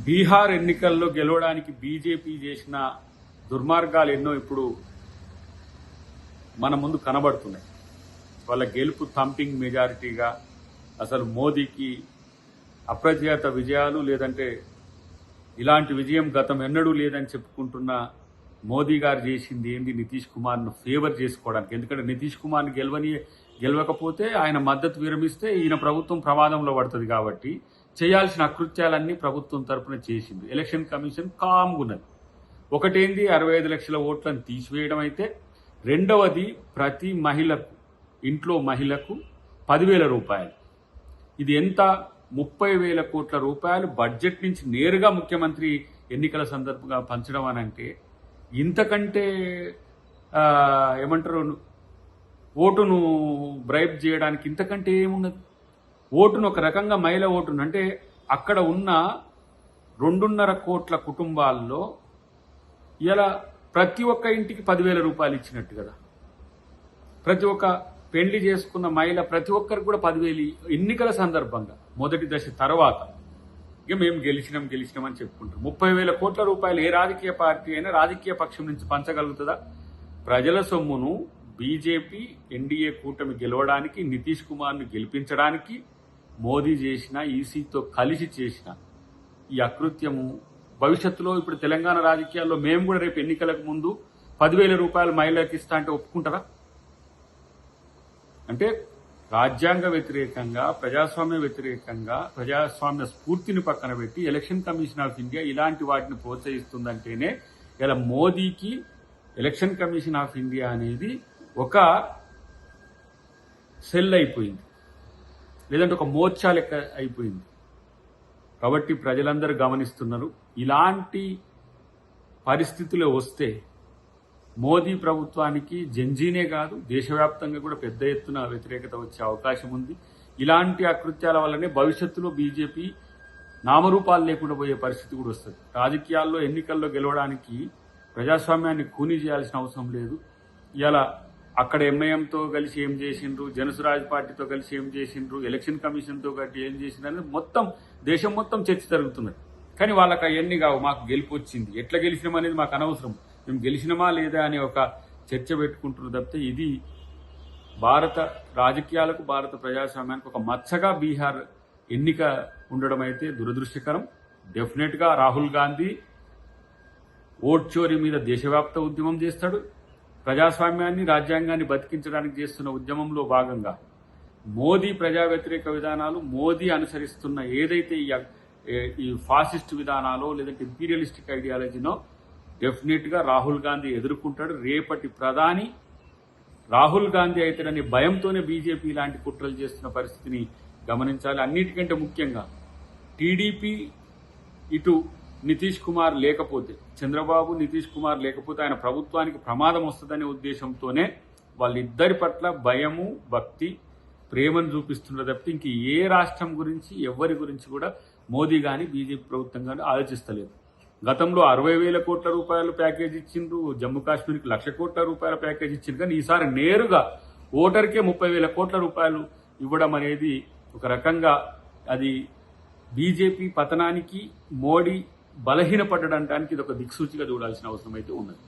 బీహార్ ఎన్నికల్లో గెలవడానికి బీజేపీ చేసిన దుర్మార్గాలు ఎన్నో ఇప్పుడు మన ముందు కనబడుతున్నాయి. వాళ్ళ గెలుపు థంపింగ్ మెజారిటీగా, అసలు మోదీకి అప్రతిహత విజయాలు, లేదంటే ఇలాంటి విజయం గతం ఎన్నడూ లేదని చెప్పుకుంటున్న మోదీ గారు చేసింది ఏంది? నితీష్ కుమార్ను ఫేవర్ చేసుకోవడానికి. ఎందుకంటే నితీష్ కుమార్ని గెలవకపోతే ఆయన మద్దతు విరమిస్తే ఈయన ప్రభుత్వం ప్రమాదంలో పడుతుంది. కాబట్టి చేయాల్సిన అకృత్యాలన్నీ ప్రభుత్వం తరఫున చేసింది. Election commission కామ్గున్నది. ఒకటేంది 65 లక్షల ఓట్లను తీసివేయడం అయితే, రెండవది ప్రతి మహిళకు, ఇంట్లో మహిళకు 10,000 రూపాయలు. ఇది ఎంత? 30,000 కోట్ల రూపాయలు బడ్జెట్ నుంచి నేరుగా ముఖ్యమంత్రి ఎన్నికల సందర్భంగా పంచడం అని అంటే, ఇంతకంటే ఏమంటారు, ఓటును బ్రైబ్ చేయడానికి ఇంతకంటే ఏమున్నది? ఓటును ఒక రకంగా మహిళ ఓటును అంటే, అక్కడ ఉన్న 2.5 కోట్ల కుటుంబాల్లో ఇలా ప్రతి ఒక్క ఇంటికి 10,000 రూపాయలు ఇచ్చినట్టు కదా. ప్రతి ఒక్క పెళ్లి చేసుకున్న మహిళ ప్రతి ఒక్కరికి కూడా 10,000 ఎన్నికల సందర్భంగా మొదటి దశ తర్వాత ఇక మేము గెలిచినాం అని చెప్పుకుంటాం. 30,000 కోట్ల రూపాయలు ఏ రాజకీయ పార్టీ అయినా రాజకీయ పక్షం నుంచి పంచగలుగుతుందా? ప్రజల సొమ్మును బీజేపీ ఎన్డీఏ కూటమి గెలవడానికి, నితీష్ కుమార్ను గెలిపించడానికి మోదీ చేసిన, ఈసీతో కలిసి చేసిన ఈ అకృత్యము భవిష్యత్తులో ఇప్పుడు తెలంగాణ రాజకీయాల్లో మేము కూడా రేపు ఎన్నికలకు ముందు 10,000 రూపాయలు మహిళలకు ఇస్తా అంటే ఒప్పుకుంటారా? అంటే రాజ్యాంగ వ్యతిరేకంగా, ప్రజాస్వామ్య వ్యతిరేకంగా, ప్రజాస్వామ్య స్ఫూర్తిని పక్కన పెట్టి ఎలక్షన్ కమిషన్ ఆఫ్ ఇండియా ఇలాంటి వాటిని ప్రోత్సహిస్తుందంటేనే ఇలా మోదీకి ఎలక్షన్ కమిషన్ ఆఫ్ ఇండియా అనేది ఒక సెల్ అయిపోయింది, లేదంటే ఒక మోర్చా లెక్క అయిపోయింది. కాబట్టి ప్రజలందరూ గమనిస్తున్నారు. ఇలాంటి పరిస్థితులు వస్తే మోదీ ప్రభుత్వానికి జంజీనే కాదు, దేశవ్యాప్తంగా కూడా పెద్ద ఎత్తున వ్యతిరేకత వచ్చే అవకాశం ఉంది. ఇలాంటి అకృత్యాల వల్లనే భవిష్యత్తులో బీజేపీ నామరూపాలు లేకుండా పోయే పరిస్థితి కూడా వస్తుంది. రాజకీయాల్లో ఎన్నికల్లో గెలవడానికి ప్రజాస్వామ్యాన్ని కూనీ చేయాల్సిన అవసరం లేదు. ఇలా అక్కడ ఎంఐఎంతో కలిసి ఏం చేసిండ్రు, జనసురాజ్ పార్టీతో కలిసి ఏం చేసిండ్రు, ఎలక్షన్ కమిషన్తో కలిసి ఏం చేసిండ్రు అనేది మొత్తం దేశం మొత్తం చర్చ జరుగుతున్నది. కానీ వాళ్ళకి అవన్నీ కావు. మాకు గెలుపు వచ్చింది, ఎట్లా గెలిచినాం అనేది మాకు అనవసరం, మేము గెలిచినమా లేదా అనే ఒక చర్చ పెట్టుకుంటున్నారు తప్పితే ఇది భారత రాజకీయాలకు, భారత ప్రజాస్వామ్యానికి ఒక మచ్చగా బీహార్ ఎన్నిక ఉండడం అయితే దురదృష్టకరం. డెఫినెట్గా రాహుల్ గాంధీ ఓట్ చోరీ మీద దేశవ్యాప్త ఉద్యమం చేస్తాడు. ప్రజాస్వామ్యాన్ని, రాజ్యాంగాన్ని బతికించడానికి చేస్తున్న ఉద్యమంలో భాగంగా మోదీ ప్రజా వ్యతిరేక విధానాలు, మోదీ అనుసరిస్తున్న ఏదైతే ఈ ఫాసిస్ట్ విధానాలో లేదంటే ఇంపీరియలిస్టిక్ ఐడియాలజీనో డెఫినెట్గా రాహుల్ గాంధీ ఎదుర్కొంటాడు. రేపటి ప్రధాని రాహుల్ గాంధీ అయితేనని భయంతోనే బీజేపీ ఇలాంటి కుట్రలు చేస్తున్న పరిస్థితిని గమనించాలి. అన్నిటికంటే ముఖ్యంగా టీడీపీ ఇటు నితీష్ కుమార్ లేకపోతే, చంద్రబాబు నితీష్ కుమార్ లేకపోతే ఆయన ప్రభుత్వానికి ప్రమాదం వస్తుందనే ఉద్దేశంతోనే వాళ్ళిద్దరి పట్ల భయము, భక్తి, ప్రేమను చూపిస్తున్న తప్పితే ఇంక ఏ రాష్ట్రం గురించి, ఎవరి గురించి కూడా మోదీ కానీ బీజేపీ ప్రభుత్వం కానీ ఆలోచిస్తలేదు. గతంలో 60,000 కోట్ల రూపాయలు ప్యాకేజ్ ఇచ్చిండ్రు, జమ్మూ కాశ్మీర్కి 1,00,000 కోట్ల రూపాయల ప్యాకేజ్ ఇచ్చిండ్రు. కానీ ఈసారి నేరుగా ఓటర్కే 30,000 కోట్ల రూపాయలు ఇవ్వడం అనేది ఒక రకంగా అది బీజేపీ పతనానికి, మోడీ బలహీనపడడానికి ఇది ఒక దిక్సూచిగా చూడాల్సిన అవసరం అయితే ఉన్నది.